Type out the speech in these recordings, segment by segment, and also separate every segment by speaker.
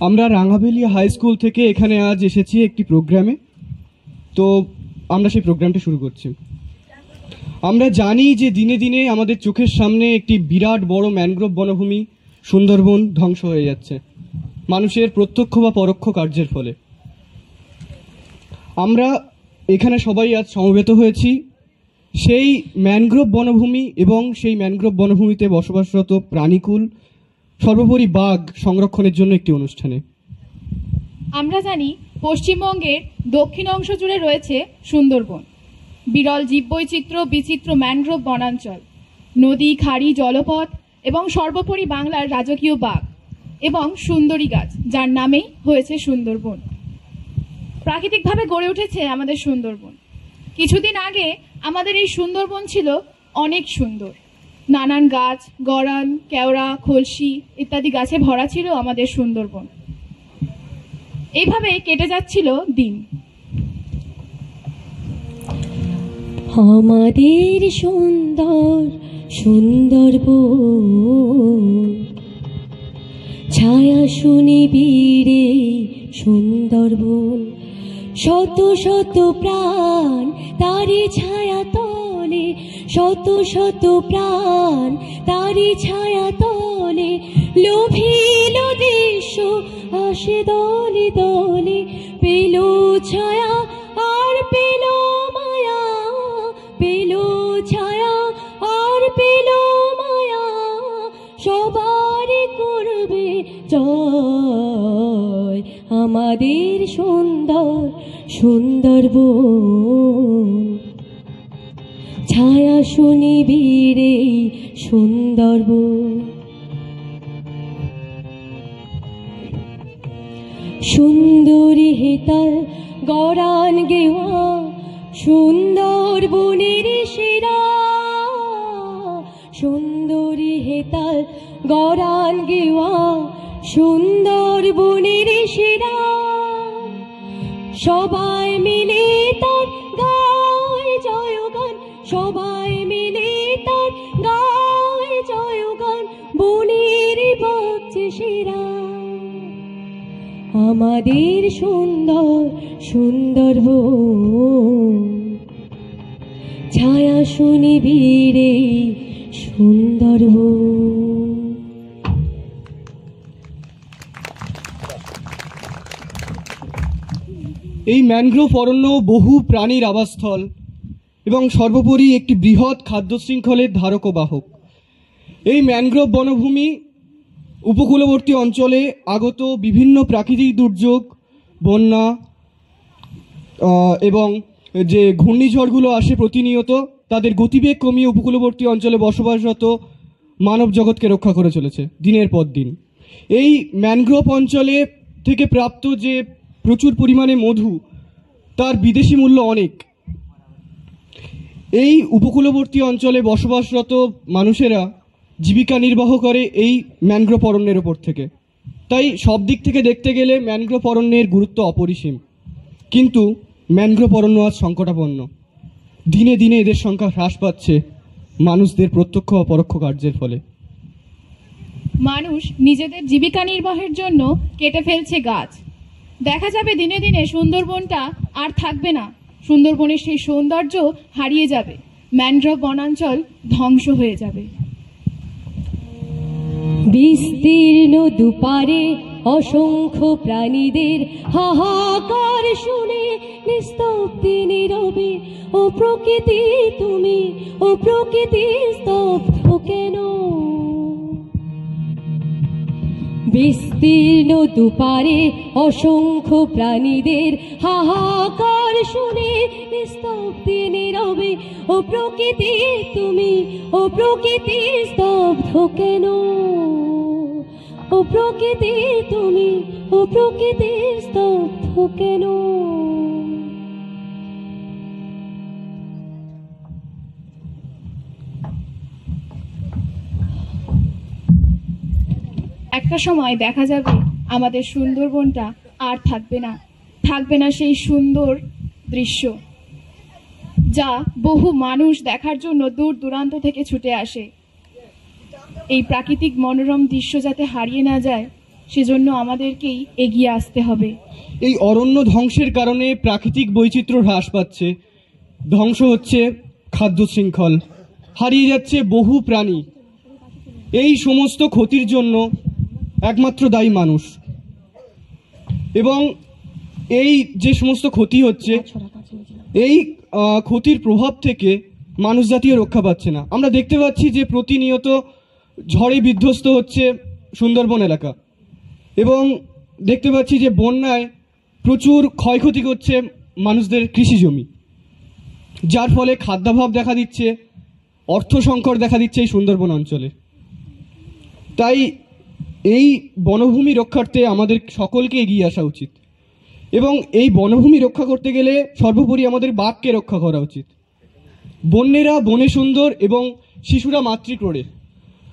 Speaker 1: আমরা রাঙাবেলিয়া high school থেকে এখানে আজ এসেছি একটি প্রোগ্রামে। তো আমরা সেই প্রোগ্রামটা শুরু করছি। আমরা জানি যে দিনে দিনে আমাদের চোখের সামনে একটি বিরাট বড় ম্যানগ্রোভ বনভূমি সুন্দরবন ধ্বংস হয়ে যাচ্ছে মানুষের প্রত্যক্ষ বা পরোক্ষ কার্যের ফলে। আমরা এখানে সবাই আজ সমবেত হয়েছি সেই ম্যানগ্রোভ বনভূমি এবং সেই ম্যানগ্রোভ বনভূমিতে বসবাসরত প্রাণীকুল সর্বোপরি বাঘ সংরক্ষণের জন্য একটি অনুষ্ঠানে।
Speaker 2: আমরা জানি পশ্চিমবঙ্গের দক্ষিণ অংশ জুড়ে রয়েছে সুন্দরবন, বিরল জীববৈচিত্র্য, বিচিত্র ম্যানগ্রোভ বনাঞ্চল, নদী, খাড়ি, জলপথ এবং সর্বোপরি বাংলার রাজকীয় বাঘ এবং সুন্দরী গাছ, যার নামেই হয়েছে সুন্দরবন। প্রাকৃতিকভাবে গড়ে উঠেছে আমাদের সুন্দরবন। কিছুদিন আগে আমাদের এই সুন্দরবন ছিল অনেক সুন্দর। নানান গাছ, গরান, কেওড়া, খলসি ইত্যাদি গাছে ভরা ছিল আমাদের সুন্দরবন। এইভাবে কেটে যাচ্ছিল দিন।
Speaker 3: আমাদের সুন্দর সুন্দরবন, ছায়া শুনি বীরে সুন্দরবন, শত শত প্রাণ তারি ছায়া তলে, শত শত প্রাণ তারি ছায়া তলে, লোভিল দৃশ্য আসে দলে দলে, পেল ছায়া আর পেল মায়া, পেল ছায়া আর পেল মায়া, সবারই করবে জয় আমাদের সুন্দর সুন্দরবন, ছায়া শুনি বীরে সুন্দরবন। সুন্দরী হেতাল গরান গেওয়া সুন্দরবনের সেরা, সুন্দরী হেতাল গরান গেওয়া সুন্দরবনের সেরা, সবাই মিলে তার গায় জয়গান, সবাই মিলে তার গায় জয়গান, বনের বাগছে সেরা আমাদের সুন্দর সুন্দরবন, ছায়া শুনি বীরে সুন্দরবন।
Speaker 1: এই ম্যানগ্রোভ অরণ্য বহু প্রাণীর আবাসস্থল এবং সর্বোপরি একটি বৃহৎ খাদ্য শৃঙ্খলের ধারক ও বাহক। এই ম্যানগ্রোভ বনভূমি উপকূলবর্তী অঞ্চলে আগত বিভিন্ন প্রাকৃতিক দুর্যোগ, বন্যা এবং যে ঘূর্ণিঝড়গুলো আসে প্রতিনিয়ত, তাদের গতিবেগ কমিয়ে উপকূলবর্তী অঞ্চলে বসবাসরত মানব জগৎকে রক্ষা করে চলেছে দিনের পর দিন। এই ম্যানগ্রোভ অঞ্চলে থেকে প্রাপ্ত যে প্রচুর পরিমাণে মধু, তার বিদেশি মূল্য অনেক। এই উপকূলবর্তী অঞ্চলে বসবাসরত মানুষেরা জীবিকা নির্বাহ করে এই ম্যানগ্রোভ অরণ্যের ওপর থেকে। তাই সব দিক থেকে দেখতে গেলে ম্যানগ্রোভ অরণ্যের গুরুত্ব অপরিসীম। কিন্তু ম্যানগ্রোভ অরণ্য আজ সংকটাপন্ন। দিনে দিনে এদের সংখ্যা হ্রাস পাচ্ছে মানুষদের প্রত্যক্ষ ও পরোক্ষ কার্যের ফলে।
Speaker 2: মানুষ নিজেদের জীবিকা নির্বাহের জন্য কেটে ফেলছে গাছ। দেখা যাবে দিনে দিনে সুন্দরবনটা আর থাকবে না, সুন্দরবনের সেই সৌন্দর্য হারিয়ে যাবে, ম্যানগ্রোভ বনাঞ্চল ধ্বংস হয়ে যাবে।
Speaker 3: বিস্তীর্ণ দুপারে অসংখ্য প্রাণীদের হাহাকার শুনে নিস্তব্ধে নীরবে, ও প্রকৃতি তুমি, ও প্রকৃতি স্তব্ধ কেন? বিস্তীর্ণ দুপারে অসংখ্য প্রাণীদের হাহাকার শুনে নিস্তব্ধে নীরবে, ও প্রকৃতি তুমি, ও প্রকৃতি স্তব্ধ কেন? ও প্রকৃতি তুমি, ও প্রকৃতি স্তব্ধ কেন?
Speaker 2: একটা সময় দেখা যাবে আমাদের সুন্দরবনটা আর থাকবে না, থাকবে না সেই সুন্দর দৃশ্য যা বহু মানুষ দেখার জন্য দূর দূরান্ত থেকে ছুটে আসে। এই প্রাকৃতিক মনোরম দৃশ্য যাতে হারিয়ে না যায় সেজন্য আমাদেরকেই এগিয়ে আসতে হবে।
Speaker 1: এই অরণ্য ধ্বংসের কারণে প্রাকৃতিক বৈচিত্র্য হ্রাস পাচ্ছে, ধ্বংস হচ্ছে খাদ্য শৃঙ্খল, হারিয়ে যাচ্ছে বহু প্রাণী। এই সমস্ত ক্ষতির জন্য একমাত্র দায়ী মানুষ। এবং এই যে সমস্ত ক্ষতি হচ্ছে, এই ক্ষতির প্রভাব থেকে মানুষ জাতীয় রক্ষা পাচ্ছে না। আমরা দেখতে পাচ্ছি যে প্রতিনিয়ত ঝড়ে বিধ্বস্ত হচ্ছে সুন্দরবন এলাকা, এবং দেখতে পাচ্ছি যে বন্যায় প্রচুর ক্ষয়ক্ষতি করছে মানুষদের কৃষি জমি, যার ফলে খাদ্যাভাব দেখা দিচ্ছে, অর্থ সংকট দেখা দিচ্ছে এই সুন্দরবন অঞ্চলে। তাই এই বনভূমি রক্ষার্থে আমাদের সকলকে এগিয়ে আসা উচিত, এবং এই বনভূমি রক্ষা করতে গেলে সর্বোপরি আমাদের বাঘকে রক্ষা করা উচিত। বন্যেরা বনে সুন্দর এবং শিশুরা মাতৃক্রোড়ে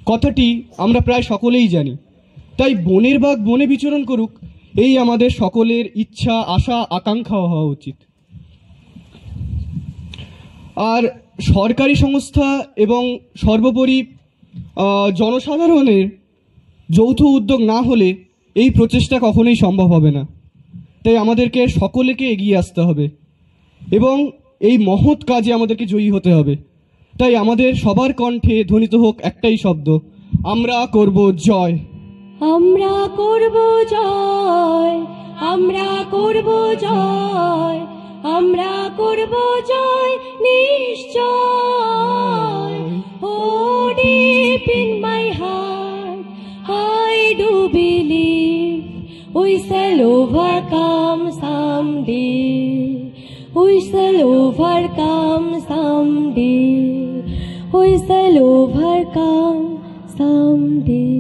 Speaker 1: কথাটি আমরা প্রায় সকলেই জানি। তাই বনের বাঘ বনে বিচরণ করুক, এই আমাদের সকলের ইচ্ছা, আশা, আকাঙ্ক্ষা হওয়া উচিত। আর সরকারি সংস্থা এবং সর্বোপরি জনসাধারণের যৌথ উদ্যোগ না হলে এই প্রচেষ্টা কখনোই সম্ভব হবে না। তাই আমাদেরকে সকলকে এগিয়ে আসতে হবে এবং এই মহৎ কাজে আমাদেরকে জয়ী হতে হবে। তাই আমাদের সবার কণ্ঠে ধ্বনিত হোক একটাই শব্দ, আমরা করব জয়।
Speaker 3: আমরা করব জয়, আমরা করব জয়, আমরা করব জয় নিশ্চয়। Oh, deep in my heart, I do believe we shall overcome someday. We shall overcome someday. We shall overcome someday.